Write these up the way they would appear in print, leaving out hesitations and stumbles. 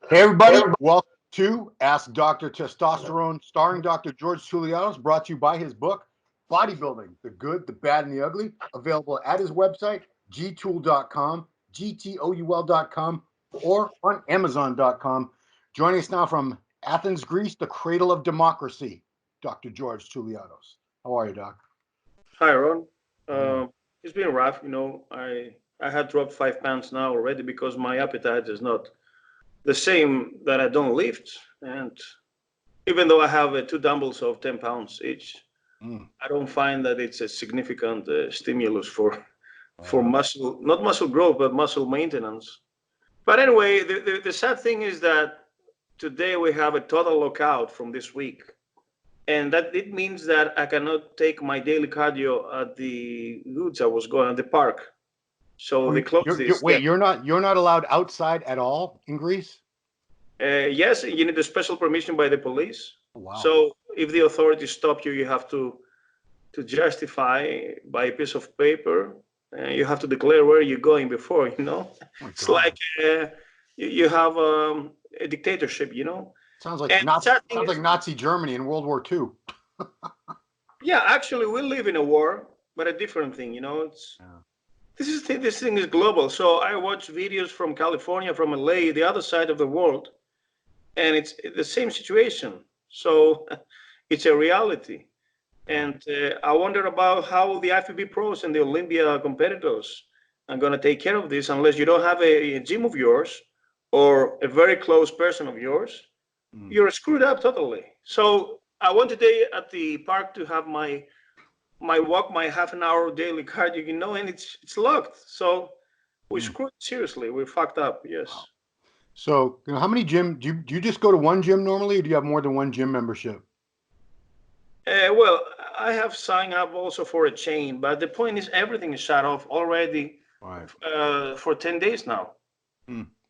Hey everybody, welcome to Ask Dr. Testosterone, starring Dr. George Toulianos, brought to you by his book, Bodybuilding, the Good, the Bad, and the Ugly, available at his website, gtool.com, gtoul.com, or on amazon.com. Joining us now from Athens, Greece, the cradle of democracy, Dr. George Toulianos. How are you, Doc? Hi, Ron. Yeah. It's been rough. I had dropped 5 pounds now already because my appetite is not the same that I don't lift. And even though I have two dumbbells of 10 pounds each, I don't find that it's a significant stimulus for muscle, not muscle growth, but muscle maintenance. But anyway, the sad thing is that today we have a total lockout from this week. And that it means that I cannot take my daily cardio at the woods I was going at the park. So they closed this. Wait, you're not allowed outside at all in Greece? Yes, you need a special permission by the police. Wow. So if the authorities stop you, you have to justify by a piece of paper. You have to declare where you're going before. It's like you have a dictatorship. Sounds like Nazi Germany in World War II. Yeah, actually, we live in a war, but a different thing. This thing is global. So I watch videos from California, from LA, the other side of the world, and it's the same situation. So it's a reality. And I wonder about how the IFBB pros and the Olympia competitors are going to take care of this unless you don't have a gym of yours or a very close person of yours. You're screwed up totally. So I went today at the park to have my walk, my half an hour daily cardio, and it's locked. So we screwed seriously. We fucked up. Yes. Wow. So how many gym do you just go to one gym normally, or do you have more than one gym membership? Well, I have signed up also for a chain, but the point is everything is shut off already for 10 days now.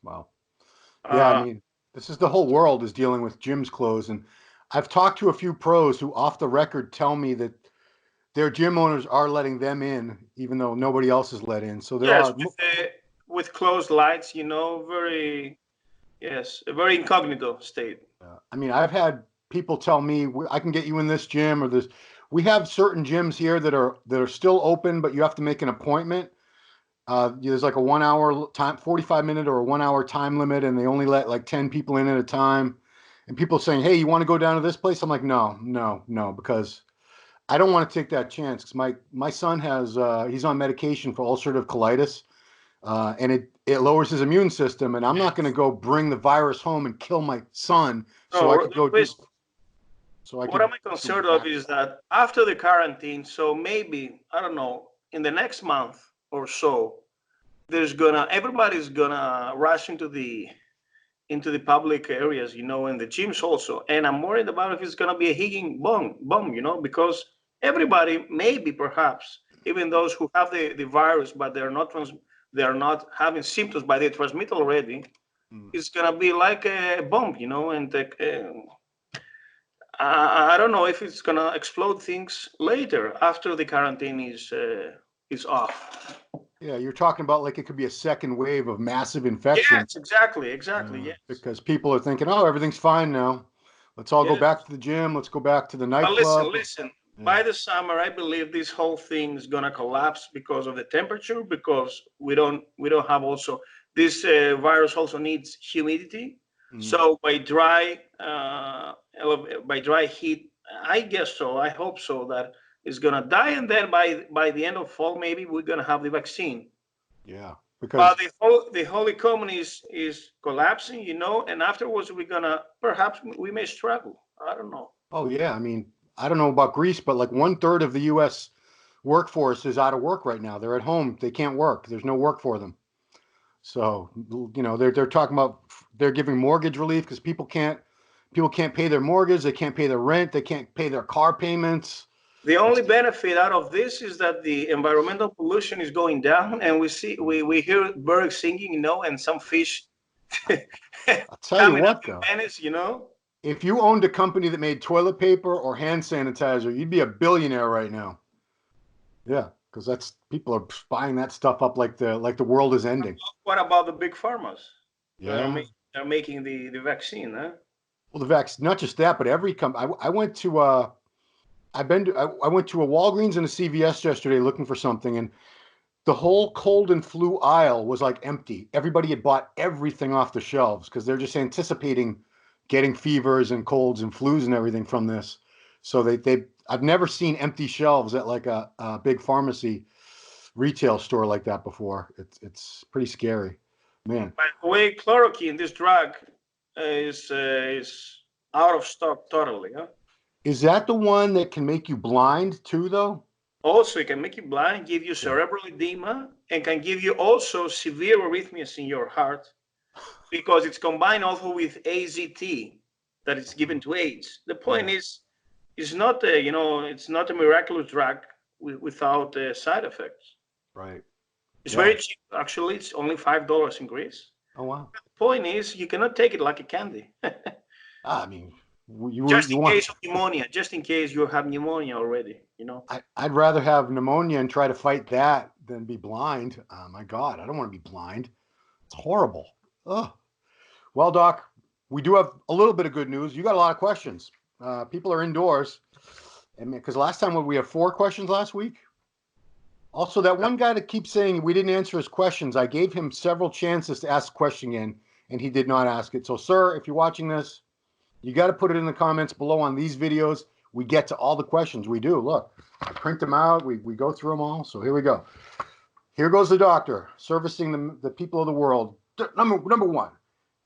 Wow. Yeah, I mean, this is the whole world is dealing with gyms closed, and I've talked to a few pros who off the record tell me that their gym owners are letting them in, even though nobody else is let in. So there are with closed lights, very a very incognito state. I mean, I've had people tell me I can get you in this gym or this. We have certain gyms here that are still open, but you have to make an appointment. There's like a 1 hour time, 45 minute or a 1 hour time limit, and they only let like 10 people in at a time. And people saying, "Hey, you want to go down to this place?" I'm like, no, because I don't want to take that chance. Because my son has he's on medication for ulcerative colitis, and it lowers his immune system, and I'm not going to go bring the virus home and kill my son so I could go do. What I'm concerned of is that after the quarantine, so maybe I don't know, in the next month or so, everybody's gonna rush into the public areas, and the gyms also. And I'm worried about if it's gonna be a Higgins bomb, because everybody, maybe perhaps, even those who have the virus, but they're not having symptoms, but they transmit already, it's gonna be like a bomb, and I don't know if it's gonna explode things later after the quarantine is off. Yeah, you're talking about like it could be a second wave of massive infection. Yes, exactly. Yes. Because people are thinking, oh, everything's fine now. Let's all go back to the gym. Let's go back to the nightclub. But listen. Yeah. By the summer, I believe this whole thing is gonna collapse because of the temperature. Because we don't have also this virus also needs humidity. So by dry heat, I guess so. I hope so that it's gonna die, and then by the end of fall, maybe we're gonna have the vaccine. Yeah, because the whole economy is collapsing, and afterwards perhaps we may struggle. I don't know. Oh yeah, I mean, I don't know about Greece, but like 1/3 of the U.S. workforce is out of work right now. They're at home. They can't work. There's no work for them. So they're talking about they're giving mortgage relief because people can't pay their mortgage. They can't pay their rent. They can't pay their car payments. The only benefit out of this is that the environmental pollution is going down, and we hear birds singing, and some fish. I'll tell you what, though. Venice, If you owned a company that made toilet paper or hand sanitizer, you'd be a billionaire right now. Yeah, because people are buying that stuff up like the world is ending. What about the big pharmas? Yeah. are making the vaccine, huh? Well, the vaccine, not just that, but every I went to I went to a Walgreens and a CVS yesterday looking for something, and the whole cold and flu aisle was like empty. Everybody had bought everything off the shelves because they're just anticipating getting fevers and colds and flus and everything from this. So I've never seen empty shelves at like a big pharmacy retail store like that before. It's pretty scary, man. By the way, chloroquine, this drug, is out of stock totally, huh? Is that the one that can make you blind too, though? Also, it can make you blind, give you cerebral edema, and can give you also severe arrhythmias in your heart because it's combined also with AZT that is given to AIDS. The point is, it's not it's not a miraculous drug without side effects. Right. It's very cheap, actually. It's only $5 in Greece. Oh wow. The point is, you cannot take it like a candy. I mean, Just in case of pneumonia, just in case you have pneumonia already, I'd rather have pneumonia and try to fight that than be blind. My God, I don't want to be blind. It's horrible. Ugh. Well, Doc, we do have a little bit of good news. You got a lot of questions. People are indoors, and because last time we have 4 questions last week. Also, that one guy that keeps saying we didn't answer his questions, I gave him several chances to ask a question again, and he did not ask it. So, sir, if you're watching this, you got to put it in the comments below on these videos. We get to all the questions. We do. Look, I print them out. We go through them all. So here we go. Here goes the doctor servicing the people of the world. Number 1,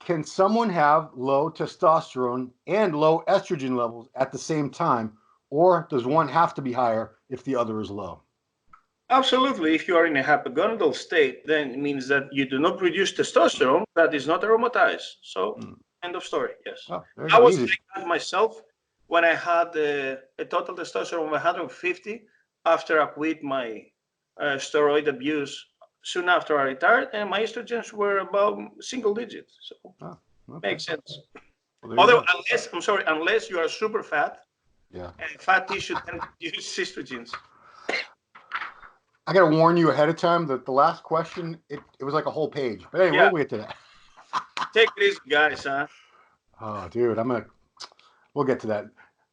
can someone have low testosterone and low estrogen levels at the same time, or does one have to be higher if the other is low? Absolutely. If you are in a hypogonadal state, then it means that you do not produce testosterone that is not aromatized. So, end of story. Yes. Oh, I was like that myself when I had a total testosterone of 150 after I quit my steroid abuse soon after I retired, and my estrogens were about single digits. So, makes sense. Well, unless you are super fat, and fat tissue then produce estrogens. I got to warn you ahead of time that the last question, it was like a whole page. But anyway, we'll get to that. Take it easy, guys, huh? Oh, dude, we'll get to that.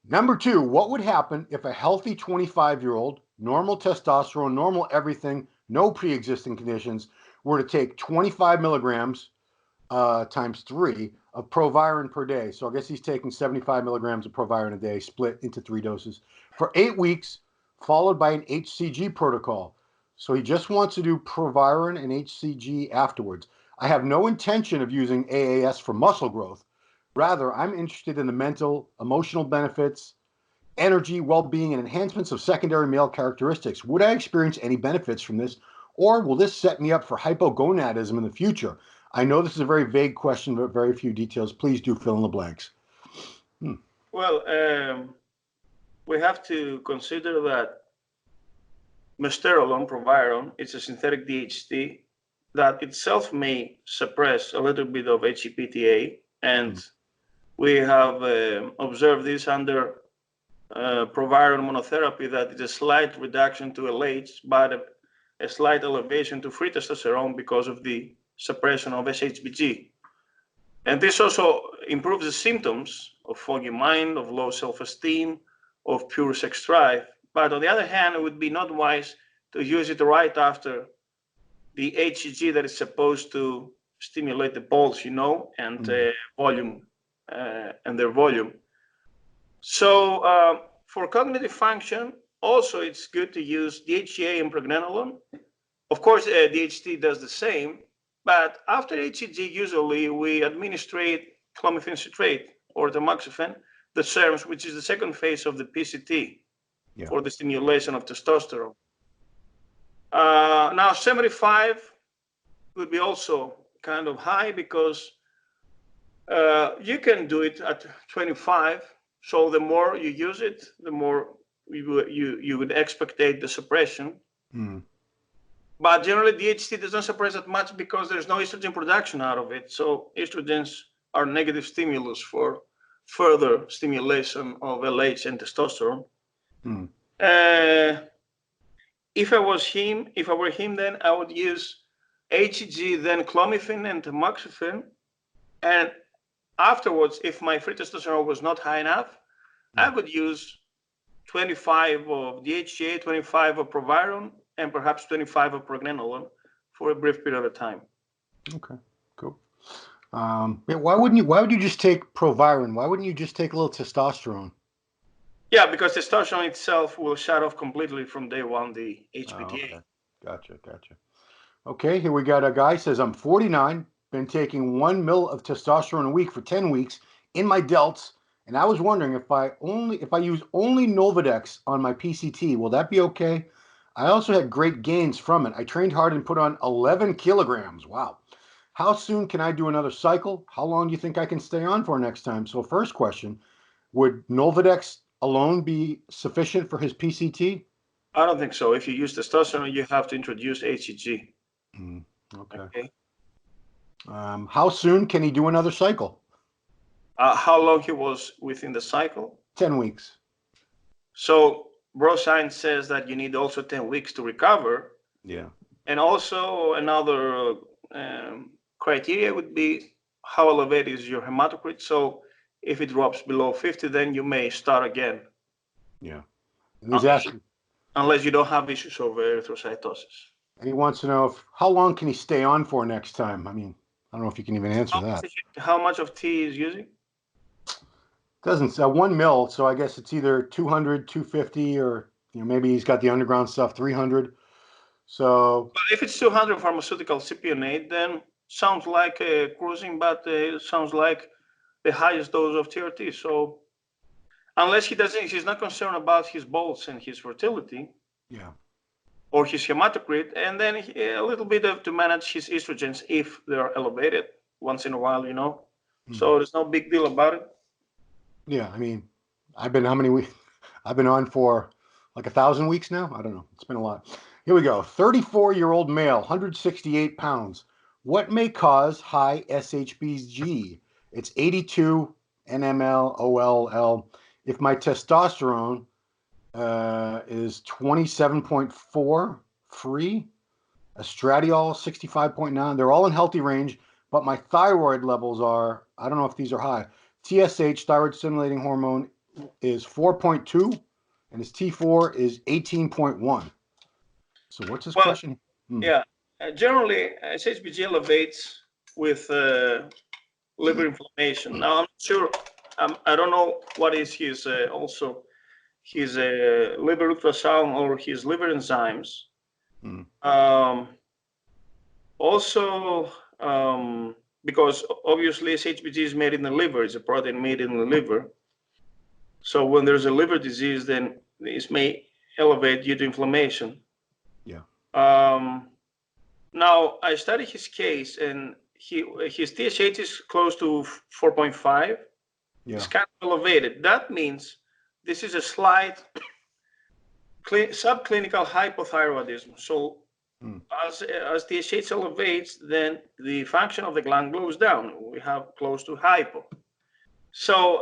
Number 2, what would happen if a healthy 25-year-old, normal testosterone, normal everything, no pre-existing conditions, were to take 25 milligrams times 3 of Proviron per day? So I guess he's taking 75 milligrams of Proviron a day, split into 3 doses, for 8 weeks, followed by an HCG protocol. So he just wants to do Proviron and HCG afterwards. I have no intention of using AAS for muscle growth. Rather, I'm interested in the mental, emotional benefits, energy, well-being, and enhancements of secondary male characteristics. Would I experience any benefits from this, or will this set me up for hypogonadism in the future? I know this is a very vague question, but very few details. Please do fill in the blanks. Well, we have to consider that Mesterolone, Proviron, it's a synthetic DHT that itself may suppress a little bit of HCPTA, and we have observed this under Proviron monotherapy, that is a slight reduction to LH, but a slight elevation to free testosterone because of the suppression of SHBG. And this also improves the symptoms of foggy mind, of low self-esteem, of pure sex drive. But on the other hand, it would be not wise to use it right after the HCG that is supposed to stimulate the balls, and volume, and their volume. So for cognitive function, also it's good to use DHEA and pregnenolone. Of course, DHT does the same, but after HCG, usually we administrate clomiphene citrate or tamoxifen, the SERMs, which is the second phase of the PCT for the stimulation of testosterone. Now, 75 would be also kind of high because you can do it at 25. So the more you use it, the more you would expectate the suppression. But generally, DHT does not suppress that much because there's no estrogen production out of it. So estrogens are negative stimulus for further stimulation of LH and testosterone. If I were him, then I would use HCG, then clomiphene and tamoxifen, And afterwards, if my free testosterone was not high enough, I would use 25 of DHEA, 25 of Proviron, and perhaps 25 of Pregnenolone for a brief period of time. Okay, cool. Yeah, why would you just take Proviron? Why wouldn't you just take a little testosterone? Yeah, because testosterone itself will shut off completely from day one the Oh, HPTA. okay. Gotcha. Okay, here we got a guy says, I'm 49, been taking 1 ml of testosterone a week for 10 weeks in my delts, and I was wondering if I use only Nolvadex on my PCT, will that be okay? I also had great gains from it. I trained hard and put on 11 kilograms. Wow. How soon can I do another cycle? How long do you think I can stay on for next time? So first question, would Nolvadex alone be sufficient for his PCT? I don't think so. If you use testosterone, you have to introduce HCG. Okay. Okay. How soon can he do another cycle? How long he was within the cycle? 10 weeks. So bro science says that you need also 10 weeks to recover. Yeah. And also another criteria would be how elevated is your hematocrit. So if it drops below 50, then you may start again. Yeah. And he's asking, unless you don't have issues of erythrocytosis. and he wants to know how long can he stay on for next time? I mean, I don't know if you can even answer that. How much of tea is using? Doesn't say 1 mil, so I guess it's either 200, 250, or maybe he's got the underground stuff 300. So But if it's 200 pharmaceutical cypionate, then sounds like cruising, but it sounds like the highest dose of TRT. So unless he's not concerned about his bolts and his fertility, yeah, or his hematocrit, and then a little bit to manage his estrogens if they are elevated once in a while, So there's no big deal about it. Yeah, I mean, I've been how many weeks? I've been on for like 1,000 weeks now. I don't know. It's been a lot. Here we go. 34-year-old male, 168 pounds. What may cause high SHBG? It's 82 nml OLL. If my testosterone is 27.4 free, estradiol 65.9. They're all in healthy range, but my thyroid levels are, I don't know if these are high. TSH, thyroid stimulating hormone, is 4.2, and his T4 is 18.1. So what's his question? Yeah, generally SHBG elevates with liver inflammation. Now I'm not sure. I don't know what is his his liver ultrasound or his liver enzymes. Also, because obviously SHBG is made in the liver, it's a protein made in the liver. So when there's a liver disease, then this may elevate due to inflammation. Yeah. Now I studied his case, and his TSH is close to 4.5. Yeah. It's kind of elevated. That means this is a slight subclinical hypothyroidism. So as TSH elevates, then the function of the gland goes down. We have close to hypo. So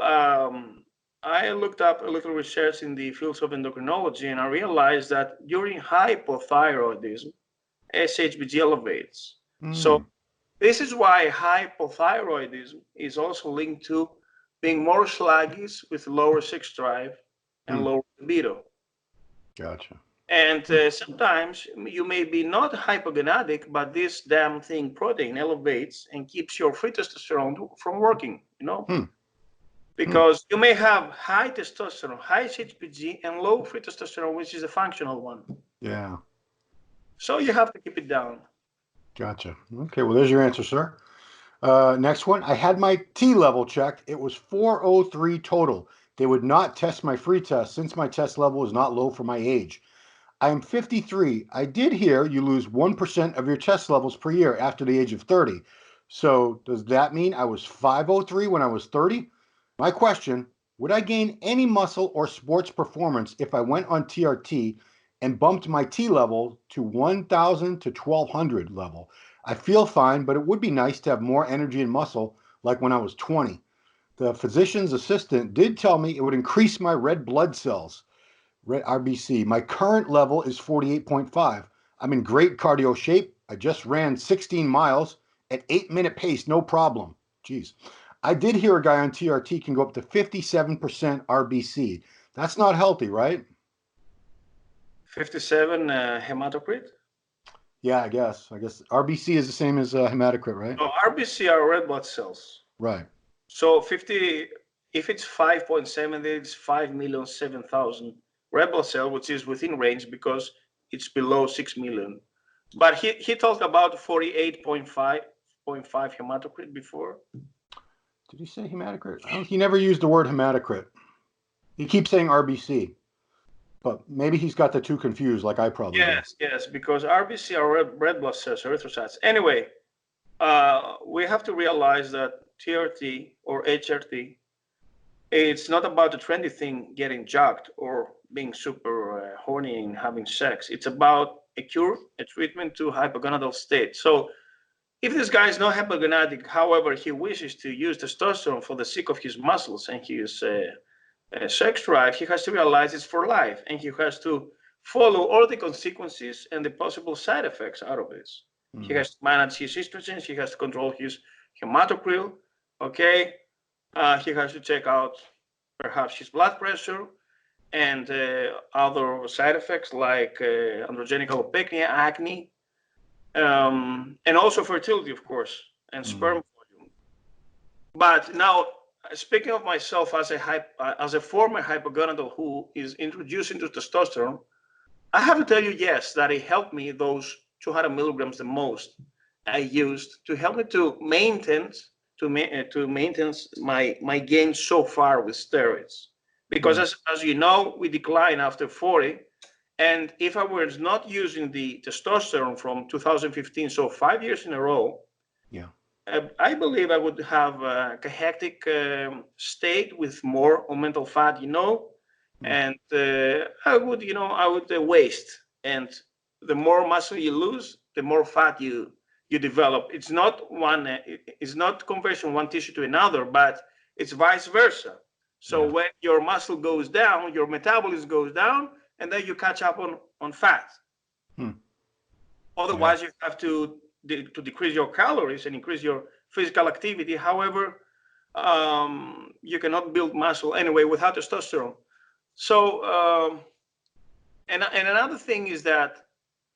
I looked up a little research in the fields of endocrinology, and I realized that during hypothyroidism, SHBG elevates. So this is why hypothyroidism is also linked to being more sluggish with lower sex drive and lower libido. Gotcha. And sometimes you may be not hypogonadic, but this damn thing protein elevates and keeps your free testosterone from working, Because you may have high testosterone, high HCG, and low free testosterone, which is a functional one. Yeah. So you have to keep it down. Gotcha. Okay, well, there's your answer, sir. Next one. I had my T level checked. It was 403 total. They would not test my free test since my test level is not low for my age. I am 53. I did hear you lose 1% of your test levels per year after the age of 30. So does that mean I was 503 when I was 30? My question, would I gain any muscle or sports performance if I went on TRT and bumped my T level to 1,000 to 1,200 level? I feel fine, but it would be nice to have more energy and muscle like when I was 20. The physician's assistant did tell me it would increase my red blood cells, red RBC. My current level is 48.5. I'm in great cardio shape. I just ran 16 miles at 8-minute pace, no problem. Geez. I did hear a guy on TRT can go up to 57% RBC. That's not healthy, right? 57 hematocrit? Yeah, I guess. RBC is the same as hematocrit, right? No, RBC are red blood cells. Right. So 50, if it's 5.7, it's 5,007,000 red blood cell, which is within range because it's below 6 million. But he talked about 48.5 hematocrit before. Did he say hematocrit? He never used the word hematocrit. He keeps saying RBC, but maybe he's got the two confused, like I probably do. Yes, because RBC are red blood cells, erythrocytes. Anyway, we have to realize that TRT or HRT, it's not about the trendy thing, getting jacked or being super horny and having sex. It's about a cure, a treatment to hypogonadal state. So if this guy is not hypogonadic, however, he wishes to use testosterone for the sake of his muscles and his sex drive, he has to realize it's for life, and he has to follow all the consequences and the possible side effects out of this. He has to manage his estrogens, he has to control his hematocrit, okay? He has to check out perhaps his blood pressure and other side effects like androgenic alopecia, acne, and also fertility, of course, and sperm volume. But now, speaking of myself as a former hypogonadal who is introduced into testosterone, I have to tell you, yes, that it helped me, those 200 milligrams the most I used to help me to maintain my gains so far with steroids. Because as you know, we decline after 40. And if I was not using the testosterone from 2015, so 5 years in a row, I believe I would have a hectic state with more mental fat, and I would waste. And the more muscle you lose, the more fat you develop. It's not it's not conversion one tissue to another, but it's vice versa. So when your muscle goes down, your metabolism goes down, and then you catch up on fat. Otherwise, you have to decrease your calories and increase your physical activity. However, you cannot build muscle anyway without testosterone. So, and another thing is that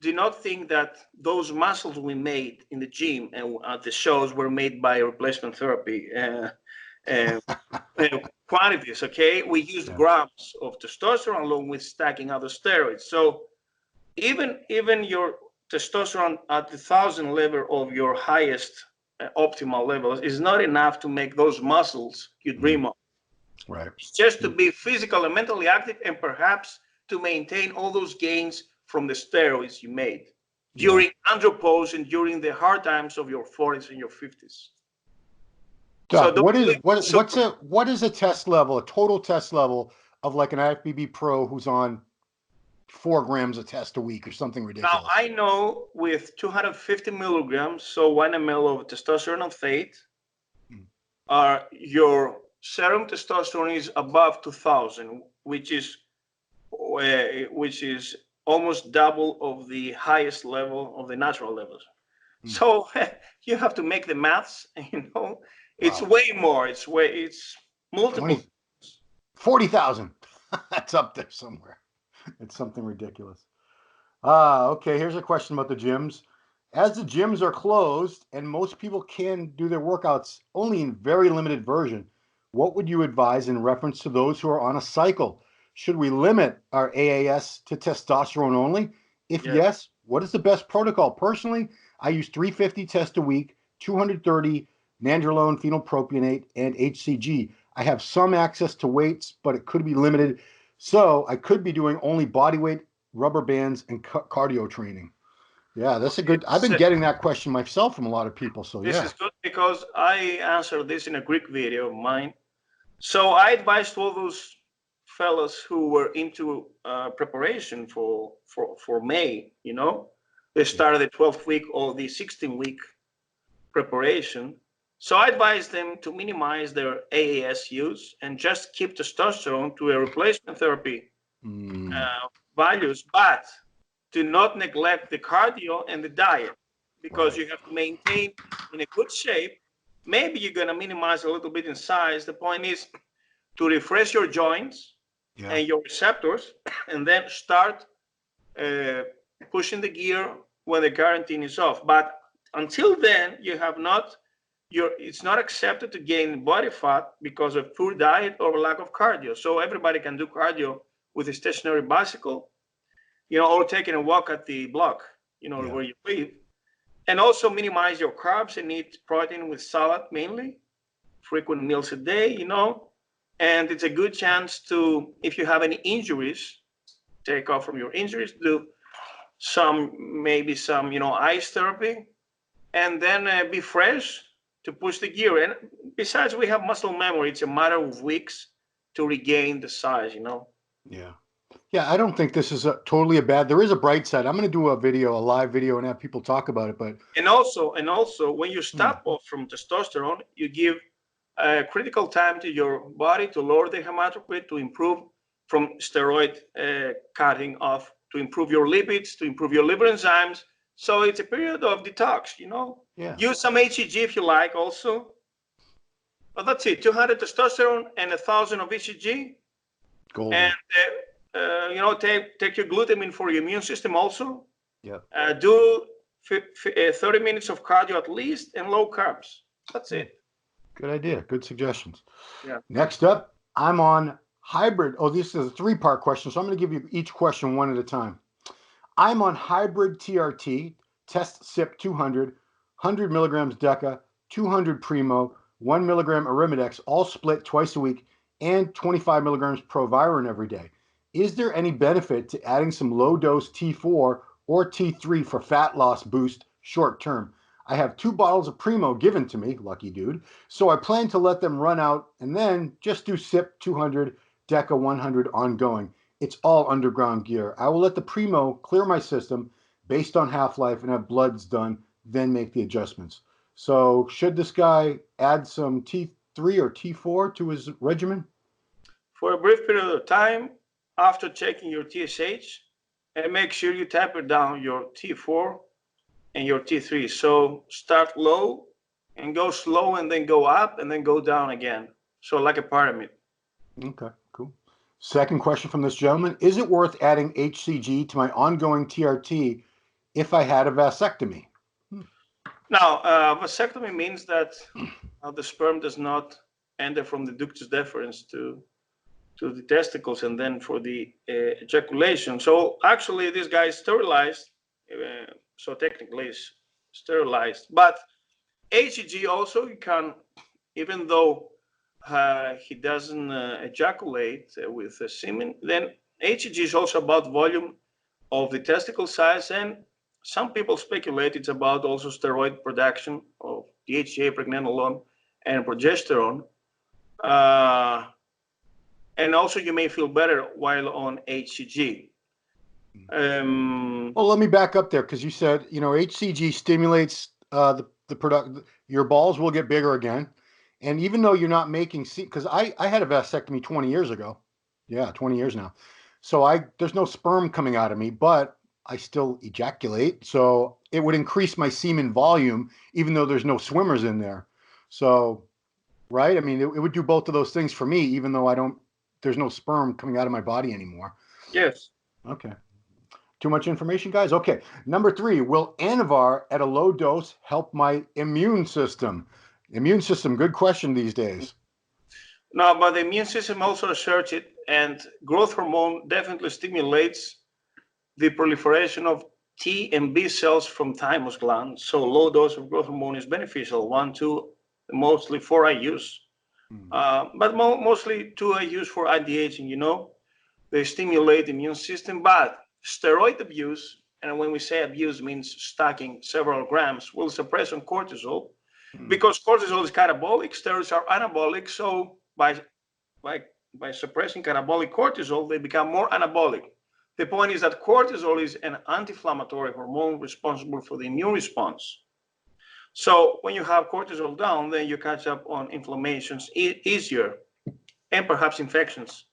do not think that those muscles we made in the gym and at the shows were made by replacement therapy quantities. Okay, we used grams of testosterone along with stacking other steroids. So even your testosterone at the 1,000 level of your highest optimal levels is not enough to make those muscles you dream of. Right. It's just to be physically and mentally active, and perhaps to maintain all those gains from the steroids you made during andropause and during the hard times of your 40s and your 50s. Doc, what is a test level, a total test level of like an IFBB pro who's on 4 grams of test a week or something ridiculous? Now, I know with 250 milligrams, so 1 ml of testosterone and fate, your serum testosterone is above 2,000, which is almost double of the highest level of the natural levels. So you have to make the maths, it's way more. It's multiple. 40,000. That's up there somewhere. It's something ridiculous. Okay, here's a question about the gyms. As the gyms are closed and most people can do their workouts only in very limited version, what would you advise in reference to those who are on a cycle? Should we limit our AAS to testosterone only? If yes, what is the best protocol? Personally, I use 350 tests a week, 230 nandrolone, phenylpropionate, and HCG. I have some access to weights, but it could be limited. So I could be doing only body weight, rubber bands, and cardio training. Yeah, that's a good. I've been getting that question myself from a lot of people. So this is good because I answered this in a Greek video of mine. So I advised all those fellas who were into preparation for May. They started the 12th week or the 16-week preparation. So I advised them to minimize their AAS use and just keep testosterone to a replacement therapy values, but do not neglect the cardio and the diet, because you have to maintain in a good shape maybe you're going to minimize a little bit in size. The point is to refresh your joints and your receptors, and then start pushing the gear when the quarantine is off. But until then, you have not, it's not accepted to gain body fat because of poor diet or lack of cardio. So everybody can do cardio with a stationary bicycle, or taking a walk at the block, where you live. And also minimize your carbs and eat protein with salad mainly, frequent meals a day, and it's a good chance to, if you have any injuries, take off from your injuries, do maybe some ice therapy, and then be fresh to push the gear. And besides, we have muscle memory. It's a matter of weeks to regain the size, Yeah, I don't think this is totally a bad. There is a bright side. I'm going to do a live video, and have people talk about it. But and also, when you stop off from testosterone, you give critical time to your body to lower the hematocrit, to improve from steroid cutting off, to improve your lipids, to improve your liver enzymes. So it's a period of detox. Use some HCG if you like, also. But that's it. 200 testosterone and 1,000 of HCG. Golden. And take your glutamine for your immune system also. Yeah. Do 30 minutes of cardio at least, and low carbs. That's it. Good idea. Good suggestions. Yeah. Next up, I'm on hybrid. Oh, this is a 3-part question, so I'm going to give you each question one at a time. I'm on hybrid TRT, test SIP 200, 100 milligrams Deca, 200 Primo, 1 milligram Arimidex, all split twice a week, and 25 milligrams Proviron every day. Is there any benefit to adding some low-dose T4 or T3 for fat loss boost short term? I have 2 bottles of Primo given to me, lucky dude, so I plan to let them run out and then just do SIP 200, Deca 100 ongoing. It's all underground gear. I will let the Primo clear my system based on half-life and have bloods done, then make the adjustments. So should this guy add some T3 or T4 to his regimen? For a brief period of time after checking your TSH, and make sure you taper down your T4 and your T3. So start low and go slow, and then go up, and then go down again. So like a pyramid. Okay, cool. Second question from this gentleman. Is it worth adding HCG to my ongoing TRT if I had a vasectomy? Now, vasectomy means that the sperm does not enter from the ductus deferens to the testicles and then for the ejaculation. So actually, this guy is sterilized. So technically, it's sterilized. But HCG also, you can, even though he doesn't ejaculate with semen, then HCG is also about volume of the testicle size, and some people speculate it's about also steroid production of DHEA, pregnenolone, and progesterone. And also you may feel better while on HCG. Well, let me back up there, because you said, HCG stimulates the product. Your balls will get bigger again. And even though you're not making because I had a vasectomy 20 years ago. Yeah, 20 years now. So there's no sperm coming out of me, but I still ejaculate. So it would increase my semen volume, even though there's no swimmers in there. So, right? I mean, it would do both of those things for me, even though there's no sperm coming out of my body anymore. Yes. Okay. Too much information, guys? Okay. Number 3, will Anavar at a low dose help my immune system? Immune system, good question these days. No, but the immune system also researched it, and growth hormone definitely stimulates the proliferation of T and B cells from thymus gland. So low dose of growth hormone is beneficial. 1, 2, mostly 4 I use. But mostly 2 I use for anti-aging, They stimulate the immune system, but steroid abuse, and when we say abuse means stacking several grams, will suppress on cortisol. Because cortisol is catabolic, steroids are anabolic. So by suppressing catabolic cortisol, they become more anabolic. The point is that cortisol is an anti-inflammatory hormone responsible for the immune response. So when you have cortisol down, then you catch up on inflammations easier, and perhaps infections.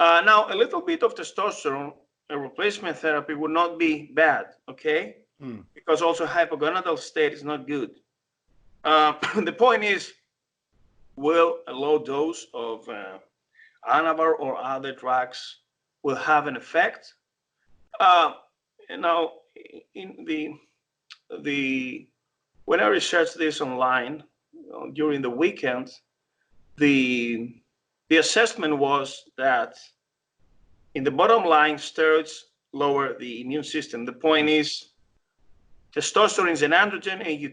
Now, a little bit of testosterone, a replacement therapy, would not be bad, okay? Because also hypogonadal state is not good. The point is, will a low dose of Anavar or other drugs will have an effect? Now, in when I researched this online during the weekend, the assessment was that in the bottom line, steroids lower the immune system. The point is, testosterone is an androgen, and you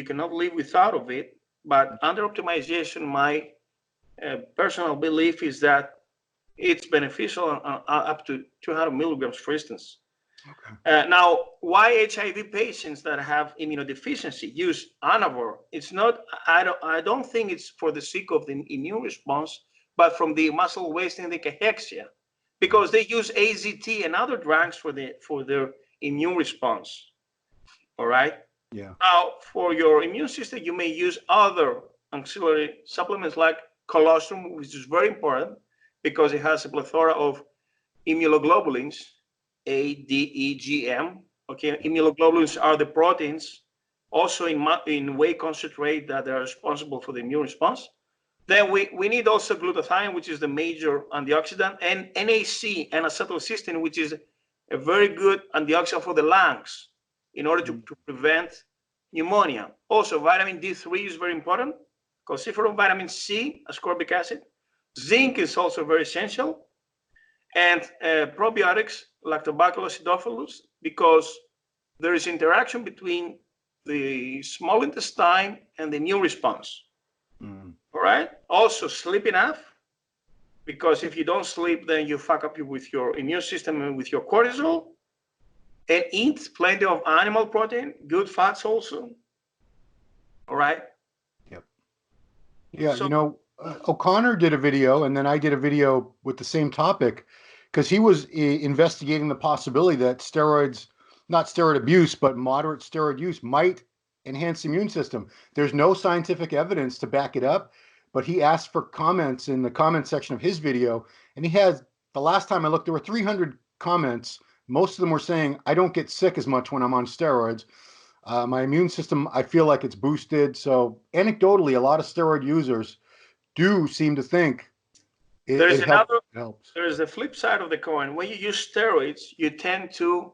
cannot live without of it. But under optimization, my personal belief is that it's beneficial up to 200 milligrams, for instance. Okay. Now, why HIV patients that have immunodeficiency use Anavor? It's not. I don't think it's for the sake of the immune response, but from the muscle wasting, the cachexia, because they use AZT and other drugs for their immune response. All right. Yeah. Now, for your immune system, you may use other auxiliary supplements like colostrum, which is very important because it has a plethora of immunoglobulins, A, D, E, G, M. Okay, immunoglobulins are the proteins also in whey concentrate that are responsible for the immune response. Then we need also glutathione, which is the major antioxidant, and NAC, N-acetylcysteine, which is a very good antioxidant for the lungs in order to prevent pneumonia. Also, vitamin D3 is very important. Cruciferol, vitamin C, ascorbic acid. Zinc is also very essential. And probiotics, Lactobacillus acidophilus, because there is interaction between the small intestine and the immune response. All right. Also, sleep enough, because if you don't sleep, then you fuck up with your immune system and with your cortisol. And eat plenty of animal protein, good fats also. All right. Yep. Yeah. So, O'Connor did a video, and then I did a video with the same topic, because he was investigating the possibility that steroids, not steroid abuse, but moderate steroid use might enhance the immune system. There's no scientific evidence to back it up, but he asked for comments in the comment section of his video, and he has, the last time I looked, there were 300 comments. Most of them were saying, I don't get sick as much when I'm on steroids. My immune system, I feel like it's boosted. So anecdotally, a lot of steroid users do seem to think it helps. There's the flip side of the coin. When you use steroids, you tend to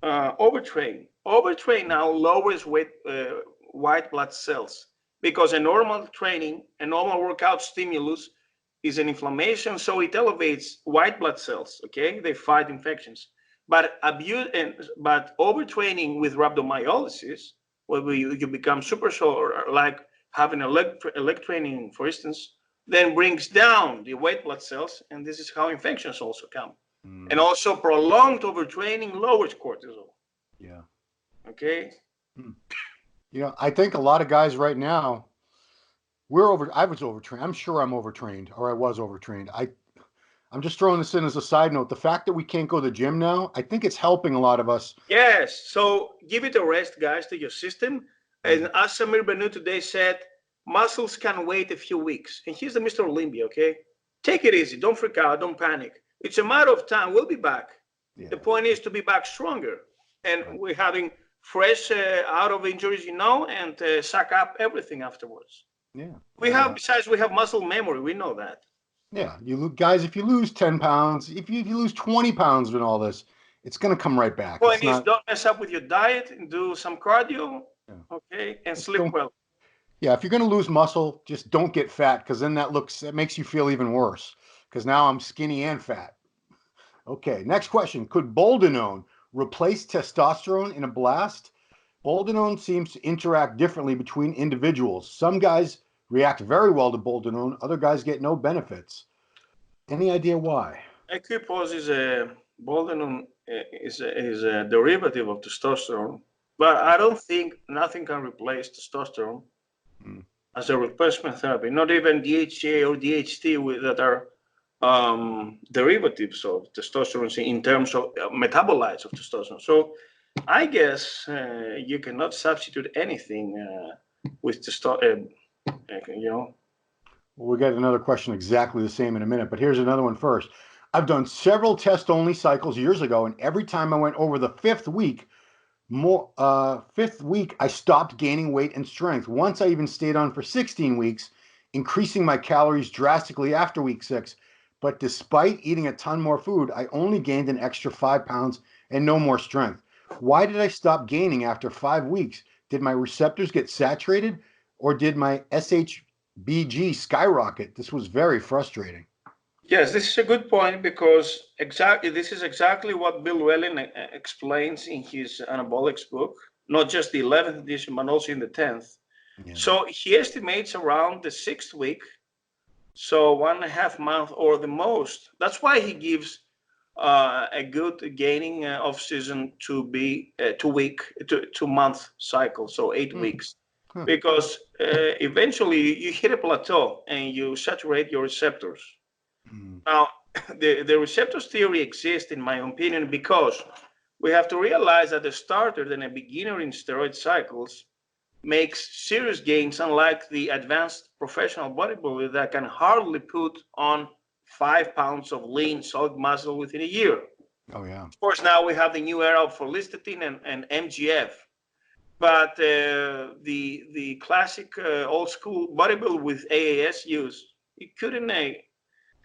overtrain. Overtrain now lowers white blood cells, because a normal training, a normal workout stimulus is an inflammation, so it elevates white blood cells. Okay, they fight infections. But overtraining with rhabdomyolysis, where you become super sore, like having a leg training, for instance, then brings down the white blood cells, and this is how infections also come. And also, prolonged overtraining lowers cortisol. Yeah. Okay. I think a lot of guys right now, I was overtrained. I'm sure I'm overtrained, or I was overtrained. I'm just throwing this in as a side note. The fact that we can't go to the gym now, I think it's helping a lot of us. Yes. So give it a rest, guys, to your system. And as Samir Banu today said, muscles can wait a few weeks. And here's the Mr. Olympia, okay? Take it easy. Don't freak out. Don't panic. It's a matter of time. We'll be back. Yeah. The point is to be back stronger. And we're having fresh out of injuries, and suck up everything afterwards. Yeah. Besides, we have muscle memory. We know that. Yeah. Guys, if you lose 10 pounds, if you lose 20 pounds in all this, it's going to come right back. Point is, don't mess up with your diet and do some cardio, okay, and sleep well. Yeah, if you're going to lose muscle, just don't get fat, because then that makes you feel even worse, because now I'm skinny and fat. Okay, next question. Could boldenone replace testosterone in a blast? Boldenone seems to interact differently between individuals. Some guys react very well to boldenone. Other guys get no benefits. Any idea why? Equipoise boldenone is a derivative of testosterone, but I don't think nothing can replace testosterone as a replacement therapy. Not even DHA or DHT that are derivatives of testosterone in terms of metabolites of testosterone. So I guess you cannot substitute anything with testosterone. We'll get another question exactly the same in a minute, but here's another one first. I've done several test-only cycles years ago, and every time I went over the 5th week, Fifth week, I stopped gaining weight and strength. Once I even stayed on for 16 weeks, increasing my calories drastically after week 6. But despite eating a ton more food, I only gained an extra 5 pounds and no more strength. Why did I stop gaining after 5 weeks? Did my receptors get saturated or did my SHBG skyrocket? This was very frustrating. Yes, this is a good point because this is exactly what Bill Wellen explains in his anabolics book, not just the 11th edition, but also in the 10th. Yeah. So he estimates around the 6th week, so 1.5 months or the most. That's why he gives a good gaining off season to be 2 month cycle, so 8 weeks, because eventually you hit a plateau and you saturate your receptors. Now, the receptors theory exists, in my opinion, because we have to realize that a starter and a beginner in steroid cycles makes serious gains, unlike the advanced professional bodybuilder that can hardly put on 5 pounds of lean solid muscle within a year. Oh, yeah. Of course, now we have the new era of follistatin and MGF. But the classic old school bodybuilder with AAS use, he couldn't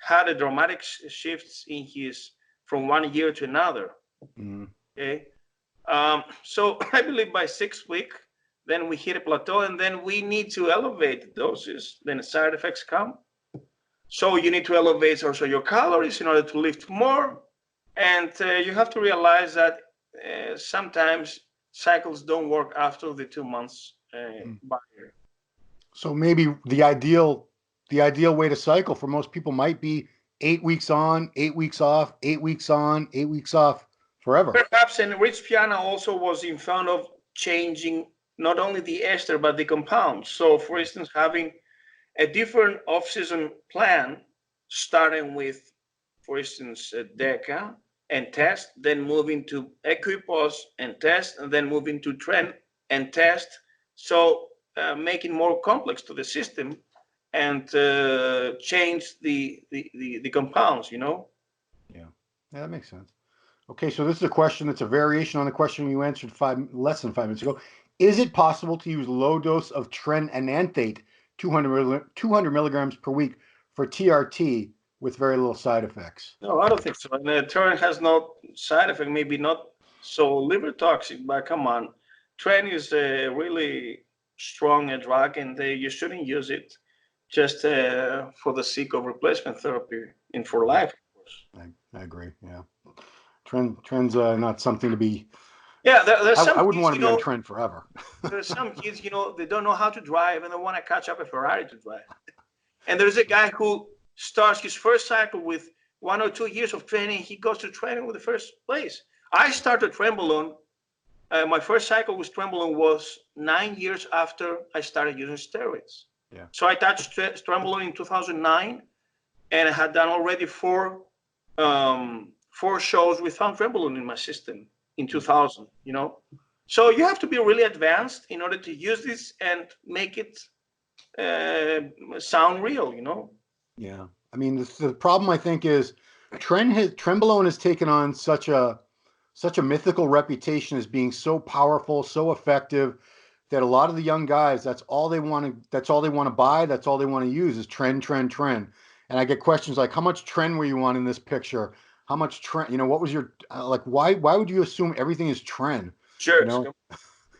had a dramatic shifts in his from 1 year to another. Okay, so I believe by 6th week, then we hit a plateau, and then we need to elevate the doses. Then the side effects come. So you need to elevate also your calories in order to lift more, and you have to realize that sometimes cycles don't work after the 2 months barrier. So maybe the ideal way to cycle for most people might be 8 weeks on, 8 weeks off, 8 weeks on, 8 weeks off, forever. Perhaps, and Rich Piana also was in front of changing not only the ester but the compounds. So, for instance, having a different off-season plan, starting with, for instance, DECA and test, then moving to Equipos and test, and then moving to Tren and test. So, making more complex to the system and change the compounds, Yeah, that makes sense. Okay, so this is a question that's a variation on the question you answered less than 5 minutes ago. Is it possible to use low dose of trenanthate, 200 milligrams per week for TRT with very little side effects? No, I don't think so. And Tren has no side effect, maybe not so liver toxic, but come on. Tren is a really strong drug, and you shouldn't use it just for the sake of replacement therapy and for life, of course. I agree, yeah. Tren's not something to be... Yeah, there's some I wouldn't kids, want to be on Tren forever. There's some kids, they don't know how to drive and they want to catch up a Ferrari to drive. And there's a guy who starts his first cycle with 1 or 2 years of training. He goes to training with the first place. I started Trenbolone. My first cycle with Trenbolone was 9 years after I started using steroids. Yeah. So I touched Trenbolone in 2009, and I had done already four shows without Trenbolone in my system in 2000. So you have to be really advanced in order to use this and make it sound real. Yeah, I mean the problem I think is Trenbolone has taken on such a mythical reputation as being so powerful, so effective, that a lot of the young guys, that's all they want to buy, that's all they want to use is Tren. And I get questions like, how much Tren were you on in this picture? How much Tren, what was your, why would you assume everything is Tren? Sure.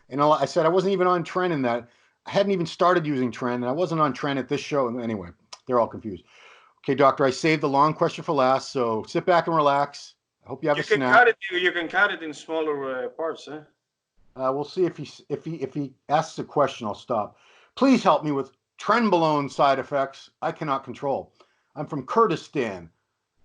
And I said I wasn't even on Tren in that. I hadn't even started using Tren, and I wasn't on Tren at this show. Anyway, they're all confused. Okay, doctor, I saved the long question for last, so sit back and relax. I hope you have a snack. You can cut it in smaller parts, huh? We'll see if he asks a question, I'll stop. Please help me with Trenbolone side effects I cannot control. I'm from Kurdistan.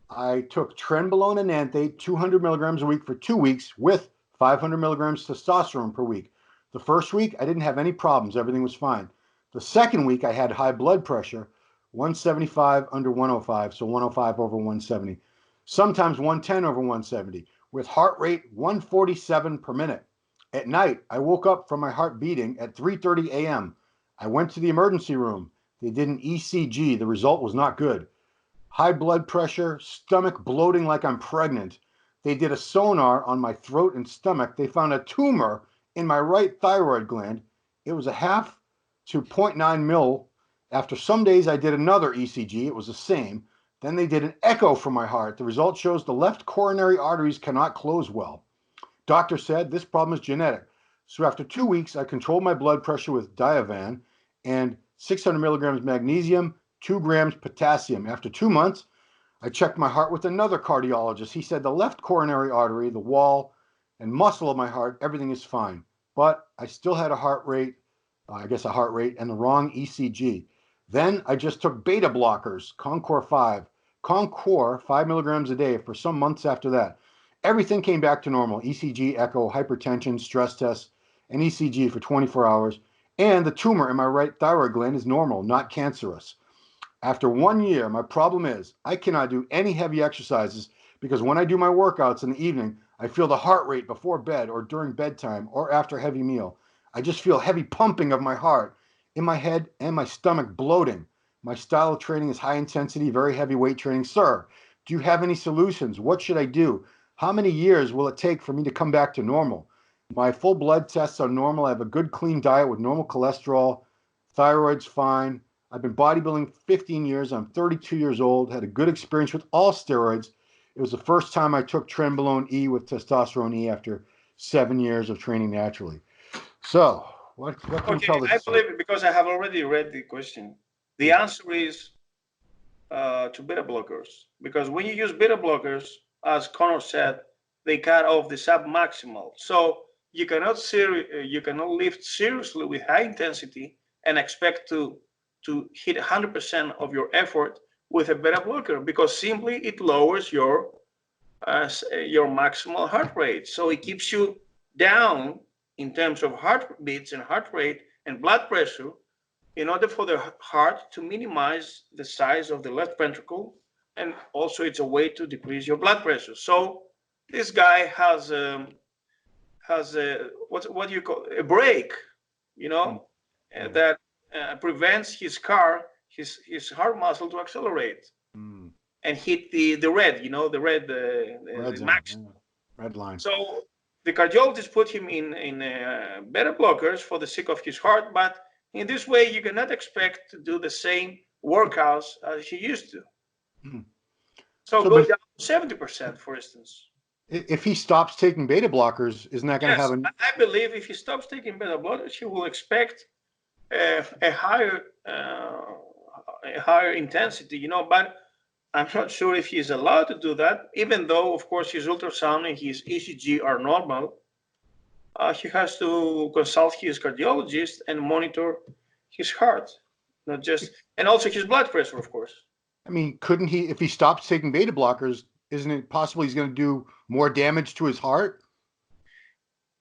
I took Trenbolone and enanthate 200 milligrams a week for 2 weeks with 500 milligrams testosterone per week. The first week, I didn't have any problems. Everything was fine. The second week, I had high blood pressure, 175 under 105, so 105 over 170. Sometimes 110 over 170, with heart rate 147 per minute. At night, I woke up from my heart beating at 3:30 a.m. I went to the emergency room. They did an ECG. The result was not good. High blood pressure, stomach bloating like I'm pregnant. They did a sonar on my throat and stomach. They found a tumor in my right thyroid gland. It was a half to 0.9 mil. After some days, I did another ECG. It was the same. Then they did an echo for my heart. The result shows the left coronary arteries cannot close well. Doctor said this problem is genetic. So after 2 weeks, I controlled my blood pressure with Diovan and 600 milligrams magnesium, 2 grams potassium. After 2 months, I checked my heart with another cardiologist. He said the left coronary artery, the wall and muscle of my heart, everything is fine. But I still had a heart rate, and the wrong ECG. Then I just took beta blockers, Concor 5 milligrams a day for some months after that. Everything came back to normal. ECG, echo, hypertension, stress tests, and ECG for 24 hours. And the tumor in my right thyroid gland is normal, not cancerous. After 1 year, my problem is I cannot do any heavy exercises because when I do my workouts in the evening, I feel the heart rate before bed or during bedtime or after a heavy meal. I just feel heavy pumping of my heart in my head and my stomach bloating. My style of training is high intensity, very heavy weight training. Sir, do you have any solutions? What should I do? How many years will it take for me to come back to normal? My full blood tests are normal. I have a good clean diet with normal cholesterol. Thyroid's fine. I've been bodybuilding 15 years. I'm 32 years old. Had a good experience with all steroids. It was the first time I took Trenbolone E with testosterone E after 7 years of training naturally. So, what can you tell us? I believe, because I have already read the question, the answer is to beta blockers. Because when you use beta blockers, as Connor said, they cut off the submaximal. So you cannot lift seriously with high intensity and expect to hit 100% of your effort with a beta blocker, because simply it lowers your maximal heart rate. So it keeps you down in terms of heartbeats and heart rate and blood pressure, in order for the heart to minimize the size of the left ventricle, and also it's a way to decrease your blood pressure. So this guy has a what do you call a brake, that prevents his heart muscle to accelerate and hit the red, the red line. So the cardiologist put him in beta blockers for the sake of his heart, but in this way you cannot expect to do the same workouts as he used to. So go down to 70%, for instance. If he stops taking beta blockers, isn't that going to have I believe if he stops taking beta blockers, he will expect a higher intensity, but I'm not sure if he's allowed to do that, even though, of course, his ultrasound and his ECG are normal. He has to consult his cardiologist and monitor his heart, and also his blood pressure, of course. I mean, couldn't he, if he stops taking beta blockers, isn't it possible he's going to do more damage to his heart?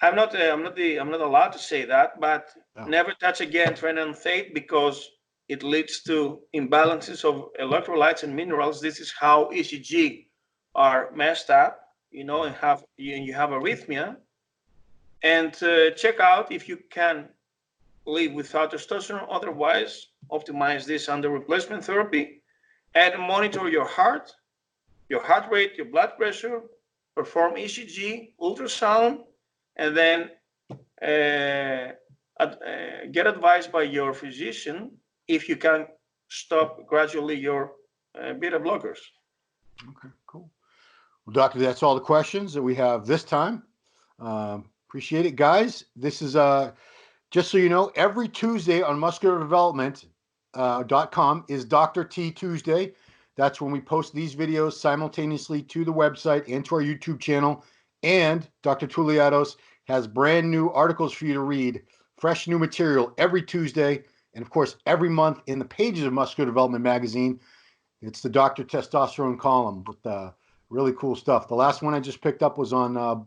I'm not allowed to say that, but never touch again Trenbolone, because it leads to imbalances of electrolytes and minerals. This is how ECG are messed up, and you have arrhythmia. And check out if you can live without testosterone. Otherwise, optimize this under replacement therapy and monitor your heart rate, your blood pressure, perform ECG, ultrasound, and then get advice by your physician if you can stop gradually your beta blockers. Okay, cool. Well, doctor, that's all the questions that we have this time. Appreciate it, guys. This is just so you know, every Tuesday on musculardevelopment.com is Dr. T Tuesday. That's when we post these videos simultaneously to the website and to our YouTube channel. And Dr. Touliados has brand new articles for you to read, fresh new material every Tuesday. And of course, every month in the pages of Muscular Development Magazine, it's the Dr. Testosterone column with really cool stuff. The last one I just picked up was on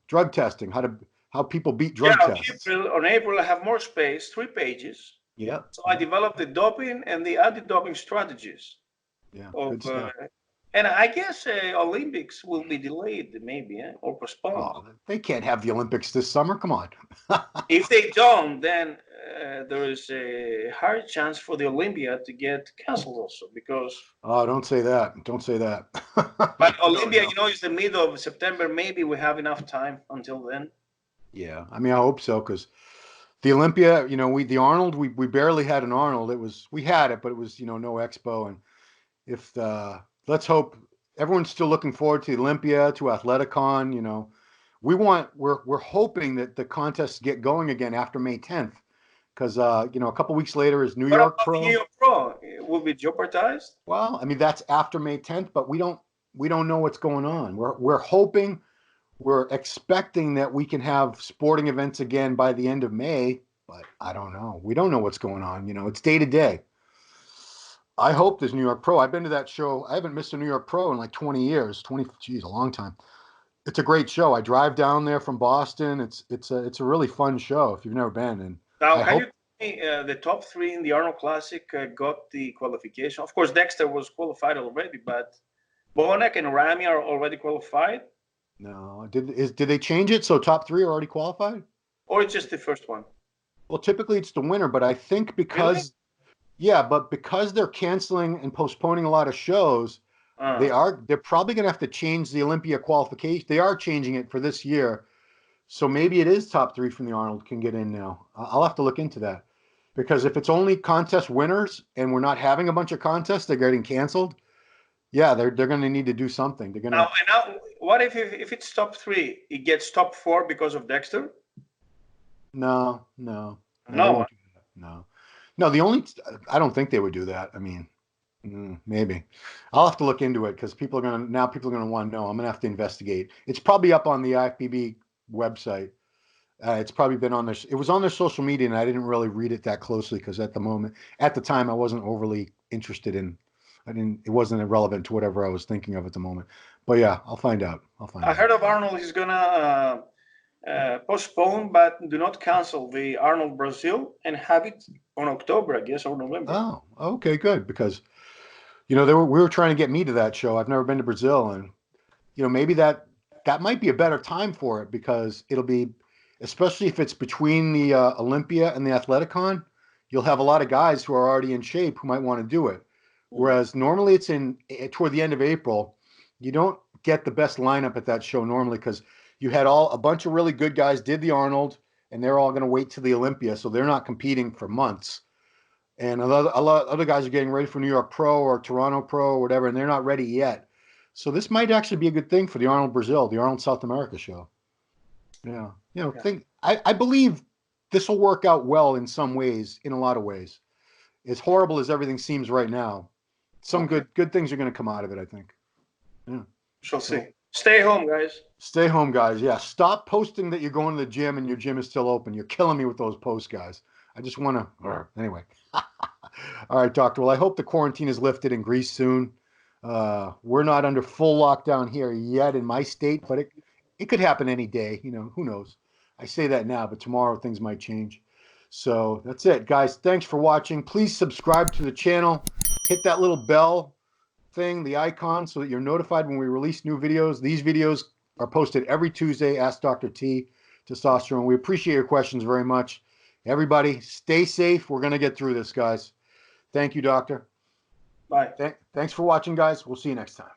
drug testing, how people beat drug tests. On April, I have more space, 3 pages. Yeah. So I developed the doping and the anti-doping strategies. Yeah, good stuff. And I guess Olympics will be delayed, maybe, or postponed. Oh, they can't have the Olympics this summer. Come on. If they don't, then there is a higher chance for the Olympiad to get canceled also, because. Oh, don't say that. Don't say that. But Olympia, is the middle of September. Maybe we have enough time until then. Yeah, I mean, I hope so because the Olympia, the Arnold, we barely had an Arnold. We had it, but it was no Expo. And if let's hope everyone's still looking forward to Olympia, to Athleticon. We're hoping that the contests get going again after May 10th because a couple weeks later is New What York about the New Pro. York Pro? It will be jeopardized? Well, I mean that's after May 10th, but we don't know what's going on. We're hoping, we're expecting that we can have sporting events again by the end of May, but I don't know. We don't know what's going on. It's day to day. I hope there's New York Pro. I've been to that show. I haven't missed a New York Pro in like 20 years. Geez, a long time. It's a great show. I drive down there from Boston. It's a really fun show if you've never been. And Now, I can you hope tell me the top three in the Arnold Classic got the qualification? Of course, Dexter was qualified already, but Bonek and Rami are already qualified, no. Did they change it so top three are already qualified? or it's just the first one? Well, typically it's the winner, but I think Really? because they're canceling and postponing a lot of shows, they're probably going to have to change the Olympia qualification. They are changing it for this year. So maybe it is top three from the Arnold can get in now. I'll have to look into that because if it's only contest winners and we're not having a bunch of contests, they're getting canceled. Yeah, they're going to need to do something. They're going to. Now, what if it's top three, it gets top four because of Dexter? No, they No. won't do that. No. I don't think they would do that. I mean, maybe. I'll have to look into it because people are going to want to know. I'm going to have to investigate. It's probably up on the IFBB website. It's probably been on it was on their social media and I didn't really read it that closely because at the time I wasn't overly interested it wasn't relevant to whatever I was thinking of at the moment. But yeah, I'll find out. I heard of Arnold is gonna postpone but do not cancel the Arnold Brazil and have it on October, I guess, or November. Oh, okay, good. Because, we were trying to get me to that show. I've never been to Brazil and, maybe that might be a better time for it because it'll be, especially if it's between the Olympia and the Athleticon, you'll have a lot of guys who are already in shape who might want to do it. Whereas normally it's toward the end of April, you don't get the best lineup at that show normally because you had a bunch of really good guys did the Arnold and they're all going to wait to the Olympia, so they're not competing for months. And a lot of other guys are getting ready for New York Pro or Toronto Pro or whatever, and they're not ready yet. So this might actually be a good thing for the Arnold Brazil, the Arnold South America show. Yeah, I believe this will work out well in some ways, in a lot of ways. As horrible as everything seems right now, some good things are going to come out of it, I think. Yeah. Shall see. Stay home, guys. Stay home, guys. Yeah. Stop posting that you're going to the gym and your gym is still open. You're killing me with those posts, guys. I just want to. Anyway. All right, doctor. Well, I hope the quarantine is lifted in Greece soon. We're not under full lockdown here yet in my state, but it could happen any day. Who knows? I say that now, but tomorrow things might change. So that's it, guys. Thanks for watching. Please subscribe to the channel. Hit that little bell thing, the icon, so that you're notified when we release new videos. These videos are posted every Tuesday. Ask Dr. T Testosterone. We appreciate your questions very much. Everybody, stay safe. We're going to get through this, guys. Thank you, doctor. Bye. Thanks for watching, guys. We'll see you next time.